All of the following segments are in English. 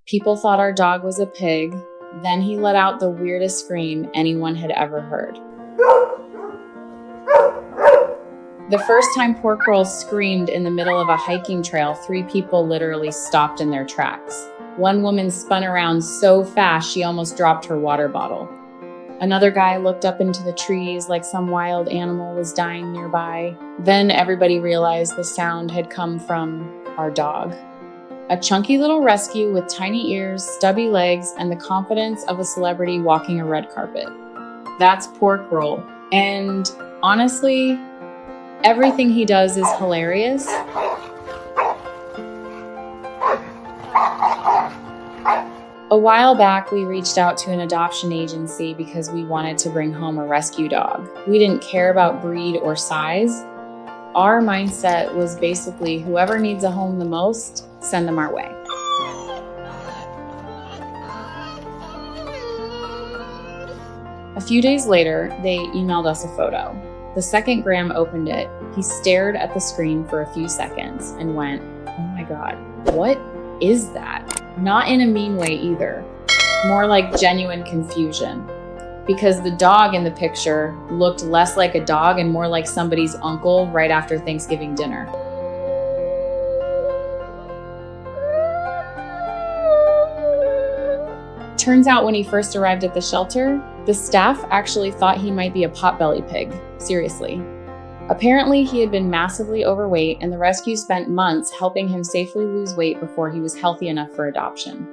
People thought our dog was a pig. Then he let out the weirdest scream anyone had ever heard. The first time Pork Roll screamed in the middle of a hiking trail, 3 people literally stopped in their tracks. One woman spun around so fast she almost dropped her water bottle. Another guy looked up into the trees like some wild animal was dying nearby. Then everybody realized the sound had come from our dog. A chunky little rescue with tiny ears, stubby legs, and the confidence of a celebrity walking a red carpet. That's Pork Roll. And honestly, everything he does is hilarious. A while back, we reached out to an adoption agency because we wanted to bring home a rescue dog. We didn't care about breed or size. Our mindset was basically whoever needs a home the most, send them our way. A few days later, they emailed us a photo. The second Graham opened it, he stared at the screen for a few seconds and went, "Oh my God, what is that?" Not in a mean way either, more like genuine confusion. Because the dog in the picture looked less like a dog and more like somebody's uncle right after Thanksgiving dinner. Turns out when he first arrived at the shelter, the staff actually thought he might be a potbelly pig. Seriously. Apparently, he had been massively overweight, and the rescue spent months helping him safely lose weight before he was healthy enough for adoption.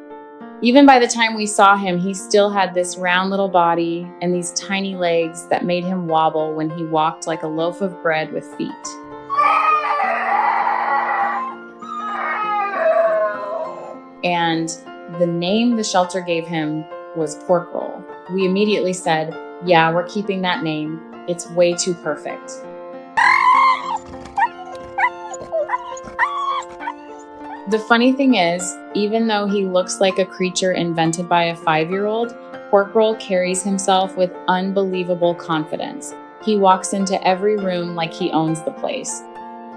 Even by the time we saw him, he still had this round little body and these tiny legs that made him wobble when he walked like a loaf of bread with feet. And the name the shelter gave him was Pork Roll. We immediately said, "Yeah, we're keeping that name. It's way too perfect." The funny thing is, even though he looks like a creature invented by a 5-year-old, Pork Roll carries himself with unbelievable confidence. He walks into every room like he owns the place.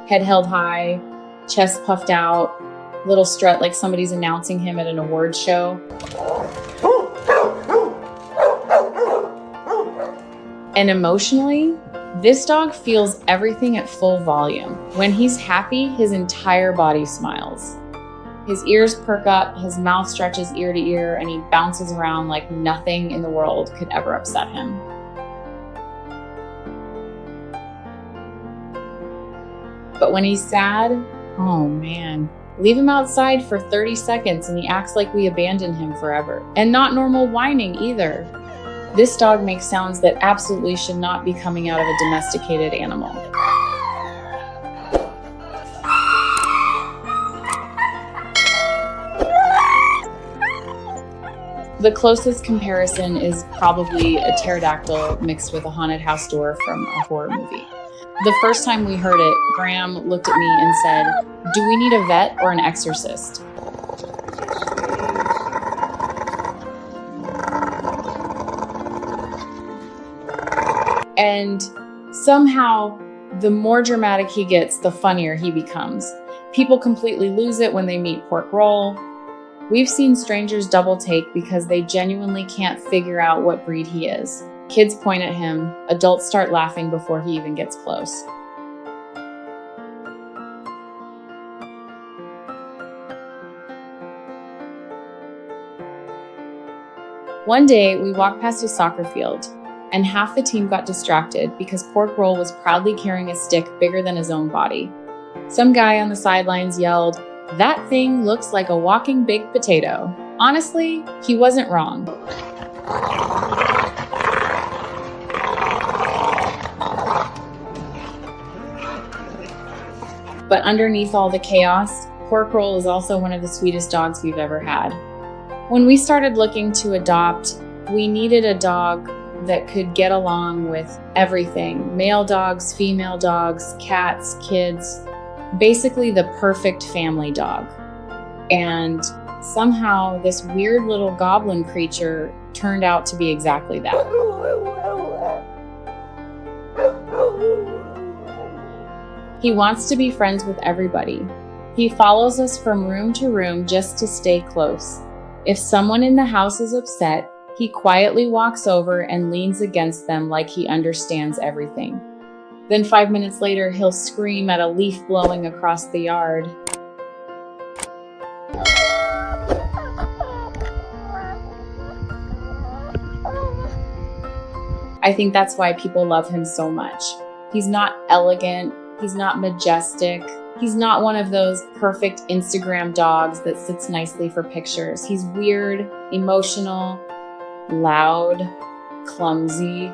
Head held high, chest puffed out, little strut like somebody's announcing him at an awards show. And emotionally, this dog feels everything at full volume. When he's happy, his entire body smiles. His ears perk up, his mouth stretches ear to ear, and he bounces around like nothing in the world could ever upset him. But when he's sad, oh man, leave him outside for 30 seconds and he acts like we abandoned him forever. And not normal whining either. This dog makes sounds that absolutely should not be coming out of a domesticated animal. The closest comparison is probably a pterodactyl mixed with a haunted house door from a horror movie. The first time we heard it, Graham looked at me and said, "Do we need a vet or an exorcist?" And somehow, the more dramatic he gets, the funnier he becomes. People completely lose it when they meet Pork Roll. We've seen strangers double take because they genuinely can't figure out what breed he is. Kids point at him, adults start laughing before he even gets close. One day, we walked past a soccer field, and half the team got distracted because Pork Roll was proudly carrying a stick bigger than his own body. Some guy on the sidelines yelled, "That thing looks like a walking baked potato." Honestly, he wasn't wrong. But underneath all the chaos, Pork Roll is also one of the sweetest dogs we've ever had. When we started looking to adopt, we needed a dog that could get along with everything. Male dogs, female dogs, cats, kids. Basically the perfect family dog. And somehow this weird little goblin creature turned out to be exactly that. He wants to be friends with everybody. He follows us from room to room just to stay close. If someone in the house is upset, he quietly walks over and leans against them like he understands everything. Then 5 minutes later, he'll scream at a leaf blowing across the yard. I think that's why people love him so much. He's not elegant, he's not majestic, he's not one of those perfect Instagram dogs that sits nicely for pictures. He's weird, emotional, loud, clumsy,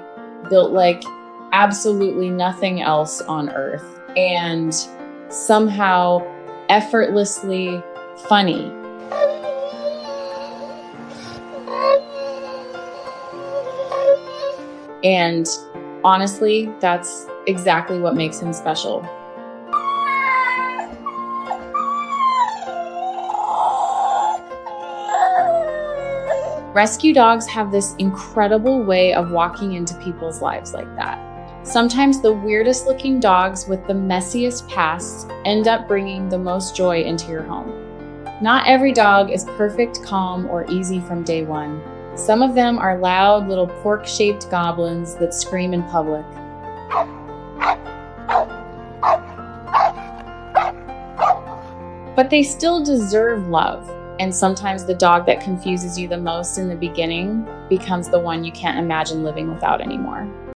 built like absolutely nothing else on earth, and somehow effortlessly funny. And honestly, that's exactly what makes him special. Rescue dogs have this incredible way of walking into people's lives like that. Sometimes the weirdest looking dogs with the messiest pasts end up bringing the most joy into your home. Not every dog is perfect, calm, or easy from day one. Some of them are loud little pork-shaped goblins that scream in public. But they still deserve love. And sometimes the dog that confuses you the most in the beginning becomes the one you can't imagine living without anymore.